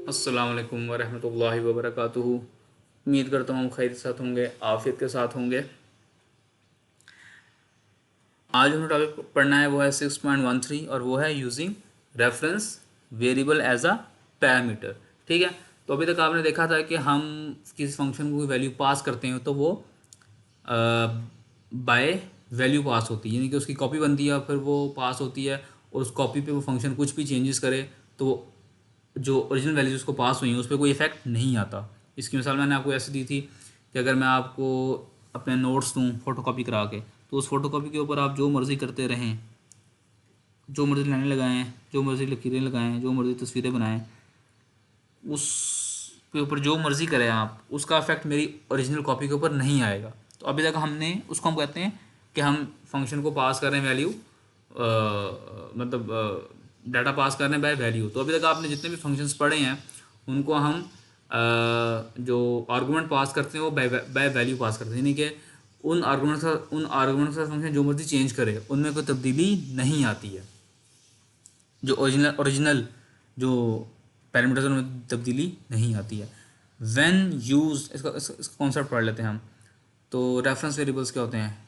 अस्सलाम वालेकुम वरहमतुल्लाहि वबरकातुहू। उम्मीद करता हूँ खैर के साथ होंगे, आफियत के साथ होंगे। आज हमें टॉपिक पढ़ना है वो है 6.13 और वो है using reference variable as a parameter. ठीक है। तो अभी तक आपने देखा था कि हम किसी फंक्शन को कोई वैल्यू पास करते हैं तो वो बाय वैल्यू पास होती है, यानी कि उसकी कॉपी बनती है और फिर वो पास होती है। और उस कॉपी पे वो फंक्शन कुछ भी चेंजेस करे तो वो जो ओरिजिनल वैल्यूज उसको पास हुई हैं उस पर कोई इफेक्ट नहीं आता। इसकी मिसाल मैंने आपको ऐसे दी थी कि अगर मैं आपको अपने नोट्स दूँ फोटोकॉपी करा के, तो उस फोटोकॉपी के ऊपर आप जो मर्ज़ी करते रहें, जो मर्ज़ी लाइनें लगाएं, जो मर्ज़ी लकीरें लगाएं, जो मर्ज़ी तस्वीरें बनाएं, उस के ऊपर जो मर्ज़ी करें आप, उसका इफेक्ट मेरी ओरिजिनल कॉपी के ऊपर नहीं आएगा। तो अभी तक हमने उसको हम कहते हैं कि हम फंक्शन को पास कर रहे हैं वैल्यू, मतलब डाटा पास कर रहे हैं बाय वैल्यू। तो अभी तक आपने जितने भी फंक्शंस पढ़े हैं उनको हम जो आर्गूमेंट पास करते हैं वो बाय वैल्यू पास करते हैं, यानी कि उन आर्गूमेंट्स का फंक्शन जो मर्जी चेंज करे उनमें कोई तब्दीली नहीं आती है। जो ओरिजिनल जो पैरामीटर्स हैं उनमें तब्दीली नहीं आती है। व्हेन यूज इसका कॉन्सेप्ट पढ़ लेते हैं हम। तो रेफरेंस वेरिएबल्स क्या होते हैं?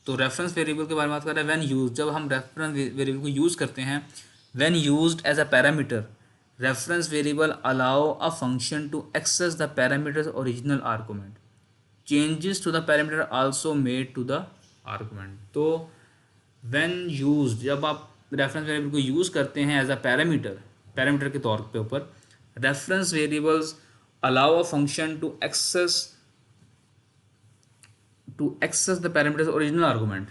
तो रेफरेंस वेरिएबल के बारे में बात कर रहे हैं। व्हेन यूज, जब हम रेफरेंस वेरिएबल को यूज़ करते हैं, when used as a parameter, reference variable allow a function to access the parameters original argument, changes to the parameter also made to the argument. तो व्हेन यूज्ड, जब आप reference variable को use करते हैं as a parameter के तौर पे ऊपर, reference variables allow a function to access the parameters original argument.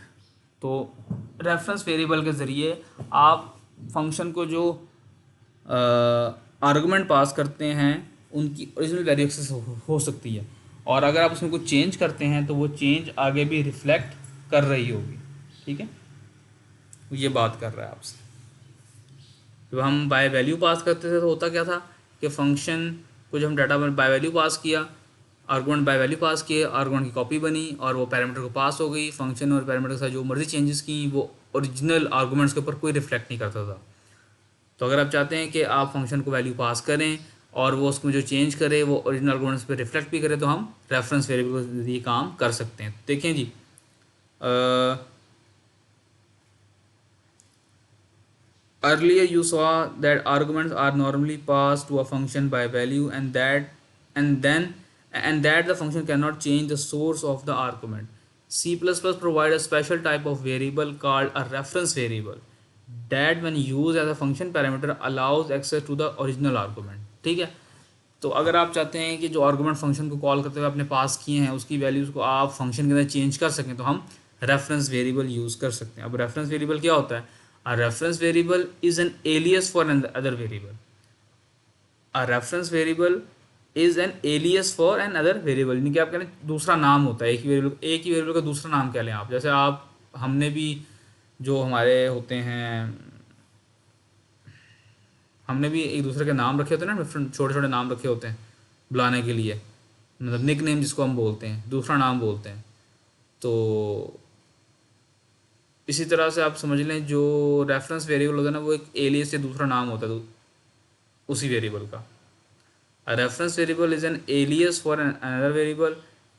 तो रेफरेंस वेरिएबल के ज़रिए आप फंक्शन को जो आर्गूमेंट पास करते हैं उनकी ओरिजिनल वैल्यू एक्सेस हो सकती है। और अगर आप उसमें कुछ चेंज करते हैं तो वो चेंज आगे भी रिफ्लेक्ट कर रही होगी। ठीक है, ये बात कर रहा है आपसे। जब हम बाय वैल्यू पास करते थे तो होता क्या था कि फंक्शन को जब हम डाटा बाय वैल्यू पास किया, आर्गुमेंट बाय वैल्यू पास किए, आर्गुमेंट की कॉपी बनी और वो पैरामीटर को पास हो गई। फंक्शन और पैरामीटर के साथ जो मर्जी चेंजेस की वो ओरिजिनल आर्गुमेंट्स के ऊपर कोई रिफ्लेक्ट नहीं करता था। तो अगर आप चाहते हैं कि आप फंक्शन को वैल्यू पास करें और वो उसमें जो चेंज करे वो ओरिजिनल आर्गुमेंट्स पे रिफ्लेक्ट भी करे, तो हम रेफरेंस वेरिएबल के जरिए काम कर सकते हैं। देखें जी, earlier you saw that arguments are normally passed to a function by value, and that the function cannot change the source of the argument. C++ provide a special type of variable called a reference variable that when used as a function parameter allows access to the original argument. ठीक है। तो अगर आप चाहते हैं कि जो argument function को कॉल करते हुए आपने पास किए हैं उसकी वैल्यूज़ को आप फंक्शन के अंदर चेंज कर सकें, तो हम रेफरेंस वेरिएबल यूज़ कर सकते हैं। अब रेफरेंस वेरिएबल क्या होता है? A reference variable is an alias for an other variable. A reference variable is an alias for an other variable, यानी कि आप कह रहे हैं दूसरा नाम होता है। एक ही वेरिएबल का दूसरा नाम कह लें आप। जैसे आप, हमने भी जो हमारे होते हैं, हमने भी एक दूसरे के नाम रखे होते हैं ना, डिफरेंट छोटे छोटे नाम रखे होते हैं बुलाने के लिए, मतलब निक नेम जिसको हम बोलते हैं, दूसरा नाम बोलते हैं। तो इसी तरह से आप समझ लें जो रेफरेंस वेरिएबल होता है ना, वो एक एलियस से दूसरा नाम होता है उसी वेरिएबल का। A reference variable is an alias for another variable.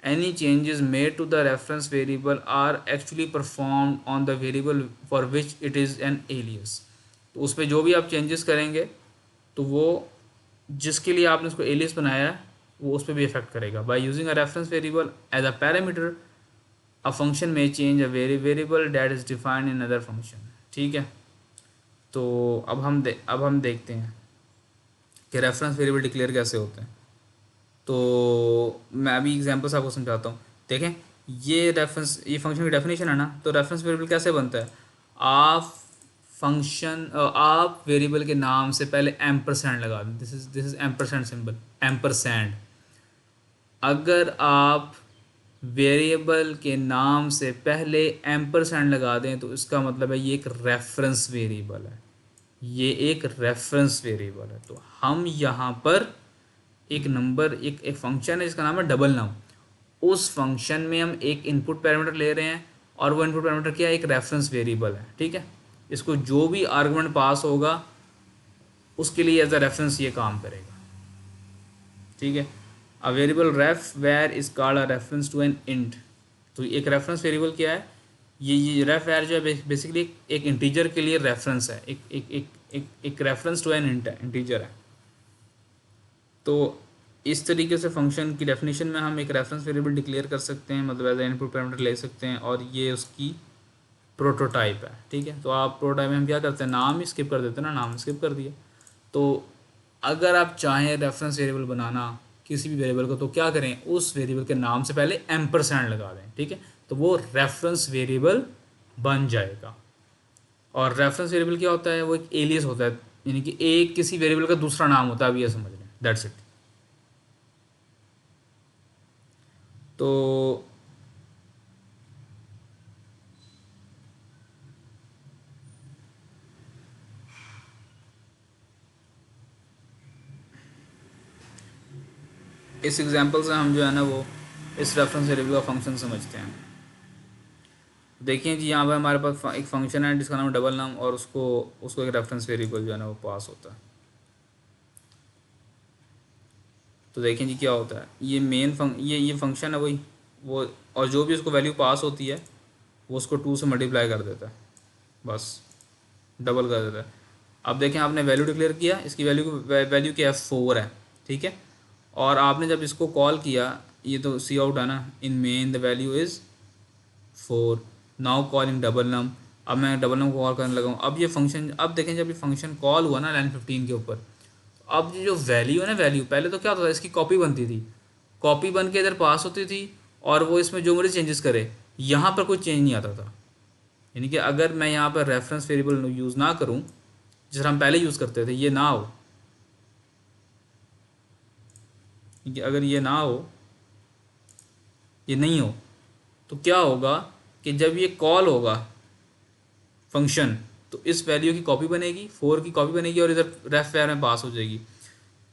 Any changes made to the reference variable are actually performed on the variable for which it is an alias. तो उस पर जो भी आप चेंजेस करेंगे तो वो जिसके लिए आपने उसको एलियस बनाया है वो उस पर भी इफेक्ट करेगा। By using a reference variable as a parameter, a function में change a variable that is defined in other function. ठीक है। तो अब हम देखते हैं कि रेफरेंस वेरिएबल डिक्लेयर कैसे होते हैं। तो मैं अभी एग्जांपल्स आपको समझाता हूँ। देखें, ये फंक्शन की डेफिनेशन है ना। तो रेफरेंस वेरिएबल कैसे बनता है? आप वेरिएबल के नाम से पहले एम्परसेंड लगा दें। This is ampersand symbol, ampersand. अगर आप वेरिएबल के नाम से पहले एम्परसेंड लगा दें तो इसका मतलब है ये एक रेफरेंस वेरिएबल है। ये एक रेफरेंस वेरिएबल है। तो हम यहाँ पर एक नंबर, एक फंक्शन है जिसका नाम है डबल नम। उस फंक्शन में हम एक इनपुट पैरामीटर ले रहे हैं और वो इनपुट पैरामीटर क्या है? एक रेफरेंस वेरिएबल है। ठीक है। इसको जो भी आर्गुमेंट पास होगा उसके लिए एज अ रेफरेंस ये काम करेगा। ठीक है। A variable ref where is called a reference to an int. तो एक रेफरेंस वेरिएबल क्या है, ये रेफ वेयर जो है बेसिकली एक इंटीजर के लिए रेफरेंस है, एक रेफरेंस टू एन इंट है, इंटीजर है। तो इस तरीके से फंक्शन की डेफिनेशन में हम एक रेफरेंस वेरिएबल डिक्लेयर कर सकते हैं, मतलब एज ए इनपुट पैरामीटर ले सकते हैं, और ये उसकी प्रोटोटाइप है। ठीक है, तो आप प्रोटोटाइप में हम क्या करते हैं, नाम ही स्किप कर देते हैं ना, नाम स्किप कर दिया। तो अगर आप चाहें रेफरेंस वेरिएबल बनाना किसी भी वेरिएबल को, तो क्या करें, उस वेरिएबल के नाम से पहले एम्परसैंड लगा दें। ठीक है, तो वो रेफरेंस वेरिएबल बन जाएगा। और रेफरेंस वेरिएबल क्या होता है, वो एक एलियस होता है, यानी कि एक किसी वेरिएबल का दूसरा नाम होता है, अब ये समझ लें, दैट्स इट। तो इस एग्जांपल से हम जो है ना वो इस रेफरेंस वेरिएबल का फंक्शन समझते हैं। देखिए जी, यहाँ पर हमारे पास एक फंक्शन है जिसका नाम डबल नम, और उसको उसको एक रेफरेंस वेरिएबल जो है ना वो पास होता है। तो देखें जी क्या होता है, ये ये फंक्शन है वही वो, और जो भी उसको वैल्यू पास होती है वो उसको 2 से मल्टीप्लाई कर देता है, बस डबल कर देता है। अब देखें, आपने वैल्यू डिक्लेयर किया, इसकी वैल्यू क्या है, 4 है। ठीक है, और आपने जब इसको कॉल किया, ये तो सी आउट है ना, in main the value is 4, now calling double num. अब मैं डबल नम को कॉल करने लगा हूँ। अब ये फंक्शन, अब देखें जब ये फंक्शन कॉल हुआ ना लाइन 15 के ऊपर, अब ये जो वैल्यू है ना, वैल्यू पहले तो क्या होता था, इसकी कॉपी बनती थी, कॉपी बन के इधर पास होती थी, और वो इसमें जो मर्जी चेंजेस करे, यहाँ पर कोई चेंज नहीं आता था। यानी कि अगर मैं यहाँ पर रेफरेंस वेरिएबल यूज़ ना करूँ, जिस हम पहले यूज़ करते थे, ये ना हो, कि अगर ये ना हो, ये नहीं हो, तो क्या होगा कि जब ये कॉल होगा फंक्शन, तो इस वैल्यू की कॉपी बनेगी, 4 की कॉपी बनेगी, और इधर रेफ वेयर में पास हो जाएगी।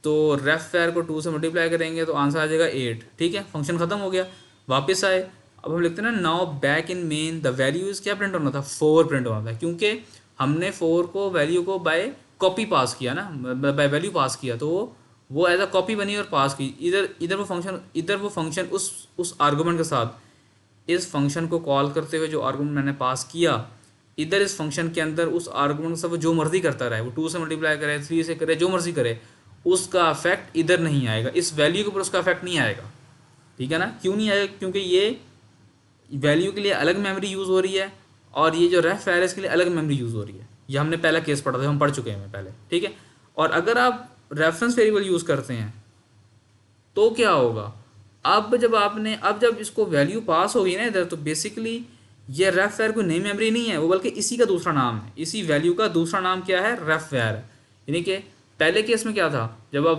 तो रेफ वेयर को 2 से मल्टीप्लाई करेंगे तो आंसर आ जाएगा 8। ठीक है, फंक्शन ख़त्म हो गया, वापस आए। अब हम लिखते हैं ना, now back in main the value is, क्या प्रिंट होना था, 4 प्रिंट होना था, क्योंकि हमने 4 को वैल्यू को बाय कॉपी पास किया ना, बाय वैल्यू पास किया, तो वो एज अ कॉपी बनी और पास की। इधर इधर वो फंक्शन उस आर्गूमेंट के साथ इस फंक्शन को कॉल करते हुए जो आर्गूमेंट मैंने पास किया, इधर इस फंक्शन के अंदर उस आर्गूमेंट से वो जो मर्जी करता रहे, वो 2 से मल्टीप्लाई करे, 3 से करे, जो मर्जी करे, उसका इफेक्ट इधर नहीं आएगा, इस वैल्यू के ऊपर उसका इफेक्ट नहीं आएगा। ठीक है ना, क्यों नहीं आएगा, क्योंकि ये वैल्यू के लिए अलग मेमोरी यूज़ हो रही है, और ये जो रेफ है इसके लिए अलग मेमोरी यूज़ हो रही है। ये हमने पहला केस पढ़ा था, हम पढ़ चुके हैं पहले। ठीक है, और अगर आप रेफरेंस वेरिएबल यूज़ करते हैं तो क्या होगा, अब जब इसको वैल्यू पास होगी ना इधर, तो बेसिकली ये रेफ वेयर कोई नई मेमोरी नहीं है, वो बल्कि इसी का दूसरा नाम है, इसी वैल्यू का दूसरा नाम क्या है, रेफ वेयर है। यानी कि पहले केस में क्या था, जब आप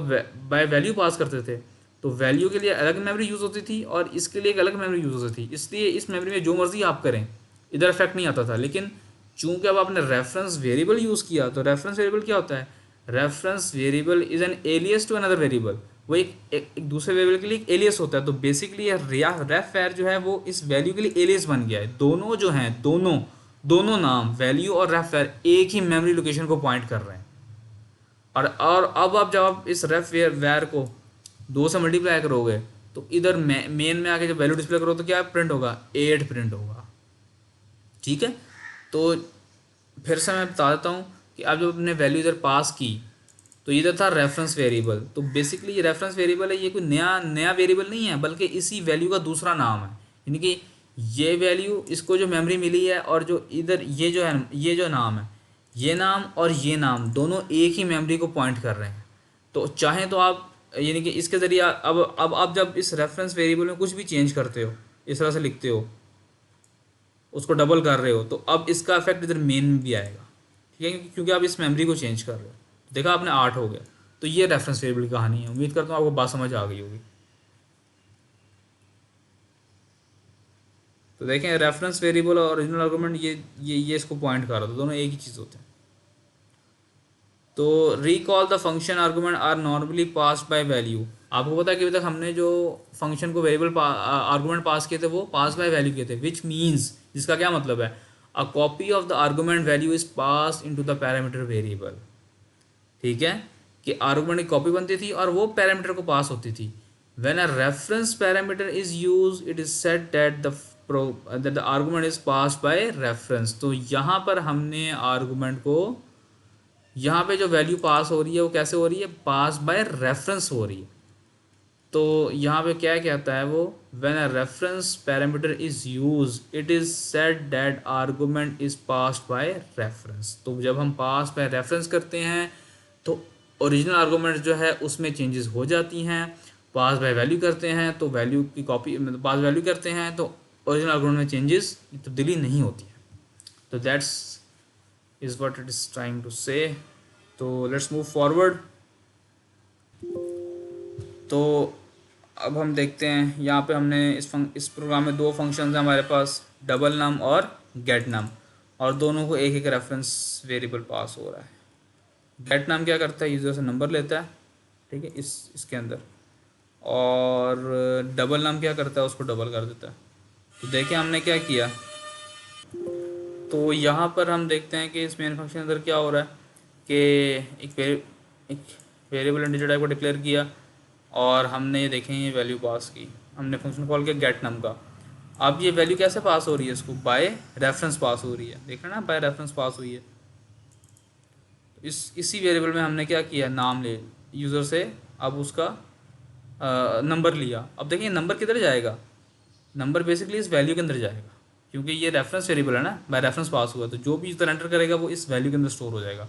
बाय वैल्यू पास करते थे, तो वैल्यू के लिए अलग मेमोरी यूज़ होती थी और इसके लिए एक अलग मेमोरी यूज़ होती थी, इसलिए इस मेमोरी में जो मर्जी आप करें इधर इफेक्ट नहीं आता था। लेकिन चूंकि अब आपने रेफरेंस वेरिएबल यूज़ किया, तो रेफरेंस वेरिएबल क्या होता है, reference variable is an alias to another variable, वो एक दूसरे वेरिएबल के लिए एक एलियस होता है। तो बेसिकली रेफ वेयर जो है वो इस वैल्यू के लिए एलियस बन गया है। दोनों जो हैं, दोनों नाम वैल्यू और रेफ वेयर एक ही मेमोरी लोकेशन को पॉइंट कर रहे हैं। और अब आप जब आप इस रेफ वेयर को 2 से मल्टीप्लाई करोगे, तो इधर मेन में आके जब वैल्यू डिस्प्ले करो तो क्या प्रिंट होगा, 8 प्रिंट होगा। ठीक है, तो फिर से मैं बता देता हूँ कि आप जब अपने वैल्यू इधर पास की, तो इधर था रेफरेंस वेरिएबल। तो बेसिकली ये रेफरेंस वेरिएबल है, ये कोई नया नया वेरिएबल नहीं है, बल्कि इसी वैल्यू का दूसरा नाम है। यानी कि ये वैल्यू, इसको जो मेमोरी मिली है, और जो इधर ये जो है, ये जो नाम है, ये नाम और ये नाम दोनों एक ही मेमोरी को पॉइंट कर रहे हैं। तो चाहें तो आप, यानी कि इसके ज़रिए अब आप जब इस रेफरेंस वेरिएबल में कुछ भी चेंज करते हो, इस तरह से लिखते हो, उसको डबल कर रहे हो, तो अब इसका इफेक्ट इधर मेन में भी आएगा। ठीक है, क्योंकि आप इस मेमोरी को चेंज कर रहे हो। देखा आपने, 8 हो गया। तो ये रेफरेंस वेरिएबल की कहानी है। उम्मीद करता हूँ आपको बात समझ आ गई होगी। तो देखें, रेफरेंस वेरिएबल और ओरिजिनल आर्गूमेंट, ये इसको पॉइंट कर रहा था, दोनों एक ही चीज़ होते हैं। तो recall the function argument are normally pass by value. आपको पता है कि अभी तक हमने जो फंक्शन को वेरिएबल आर्गूमेंट पास किए थे वो पास बाय वैल्यू किए थे, विच मीन्स, जिसका क्या मतलब है, a copy of the argument value is pass into the parameter variable. ठीक है, कि आर्गुमेंट की कॉपी बनती थी और वो पैरामीटर को पास होती थी। When a reference parameter is use it is said that the argument is pass by reference. तो यहाँ पर हमने आर्गुमेंट को, यहाँ पे जो वैल्यू पास हो रही है वो कैसे हो रही है, पास बाय रेफरेंस हो रही है। तो यहाँ पे क्या कहता है वो, when a reference parameter is use it is said that argument is passed by reference. तो जब हम पास बाय रेफरेंस करते हैं तो ओरिजिनल आर्गुमेंट जो है उसमें चेंजेस हो जाती हैं। पास बाय वैल्यू करते हैं तो वैल्यू की कॉपी, मतलब पास वैल्यू करते हैं तो ओरिजिनल आर्गुमेंट में चेंजेस, तब्दीली नहीं होती है। तो that's is what it is trying to say. तो लेट्स मूव फॉरवर्ड। तो अब हम देखते हैं यहाँ पे हमने इस प्रोग्राम में दो फंक्शंस हैं हमारे पास, डबल नम और गेट नम, और दोनों को एक एक रेफरेंस वेरिएबल पास हो रहा है। गेट नम क्या करता है, यूज़र से नंबर लेता है, ठीक है, इसके अंदर, और डबल नम क्या करता है, उसको डबल कर देता है। तो देखिए हमने क्या किया, तो यहाँ पर हम देखते हैं कि इस मेन फंक्शन के अंदर क्या हो रहा है कि एक वेरिएबल इंटीजर टाइप को डिक्लेयर किया और हमने ये देखें ये वैल्यू पास की, हमने फंक्शन कॉल किया गेट नम का। अब ये वैल्यू कैसे पास हो रही है, इसको बाय रेफरेंस पास हो रही है, देख रहे हैं ना, बाय रेफरेंस पास हुई है। तो इसी वेरिएबल में हमने क्या किया, नाम ले यूज़र से, अब उसका नंबर लिया। अब देखिए नंबर किधर जाएगा, नंबर बेसिकली इस वैल्यू के अंदर जाएगा, क्योंकि ये रेफरेंस वेरिएबल है ना, बाय रेफरेंस पास हुआ, तो जो भी यूज़र एंटर करेगा वो इस वैल्यू के अंदर स्टोर हो जाएगा।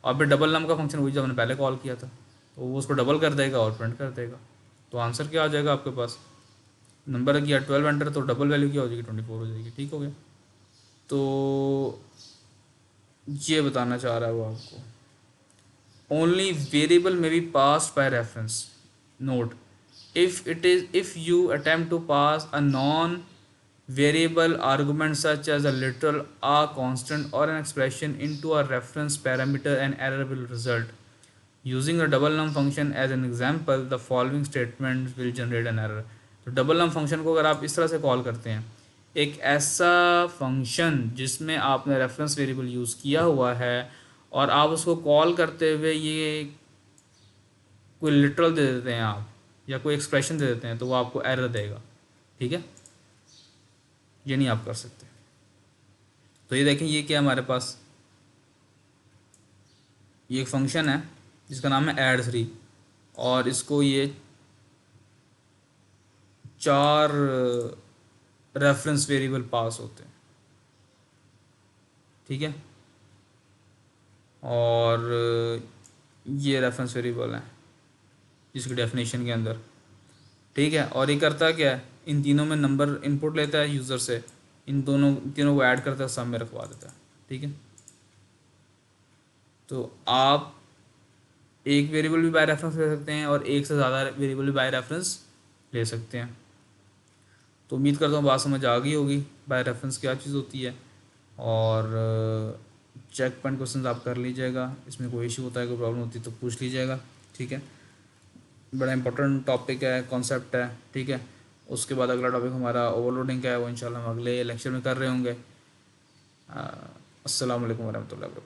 और फिर डबल नम का फंक्शन वही जो हमने पहले कॉल किया था, तो वो उसको डबल कर देगा और प्रिंट कर देगा। तो आंसर क्या आ जाएगा आपके पास, नंबर किया 12 एंटर, तो डबल वैल्यू क्या हो जाएगी, 24 हो जाएगी। ठीक हो गया। तो ये बताना चाह रहा है वो आपको, only variable may be passed by reference. Note, if you attempt to pass a non variable argument such as a literal, a constant or an expression into a reference parameter, an error will result. Using a double num function as an example, the following statement will generate an error. तो double नम function को अगर आप इस तरह से call करते हैं, एक ऐसा फंक्शन जिसमें आपने रेफरेंस वेरिएबल यूज़ किया हुआ है और आप उसको कॉल करते हुए ये कोई लिटरल दे देते हैं आप, या कोई एक्सप्रेशन दे देते हैं, तो वो आपको एरर देगा। ठीक है, ये नहीं आप कर सकते। तो ये देखें, ये क्या है हमारे पास, ये एक फंक्शन है जिसका नाम है ऐड 3, और इसको ये 4 रेफरेंस वेरिएबल पास होते हैं। ठीक है, और ये रेफरेंस वेरिएबल है जिसकी डेफिनेशन के अंदर, ठीक है। और ये करता क्या है, इन तीनों में नंबर इनपुट लेता है यूज़र से, इन तीनों को ऐड करता है, सब में रखवा देता है। ठीक है, तो आप एक वेरिएबल भी बाय रेफरेंस ले सकते हैं और एक से ज़्यादा वेरिएबल भी बाय रेफरेंस ले सकते हैं। तो उम्मीद करता हूँ बात समझ आ गई होगी बाय रेफरेंस क्या चीज़ होती है, और चेक पॉइंट क्वेश्चन आप कर लीजिएगा, इसमें कोई इशू होता है, कोई प्रॉब्लम होती है तो पूछ लीजिएगा। ठीक है, बड़ा इंपॉर्टेंट टॉपिक है, कॉन्सेप्ट है। ठीक है, उसके बाद अगला टॉपिक हमारा ओवरलोडिंग का है, वो इंशाल्लाह हम अगले लेक्चर में कर रहे होंगे। अस्सलाम वालेकुम वरहमतुल्लाहि वबरकातुहू।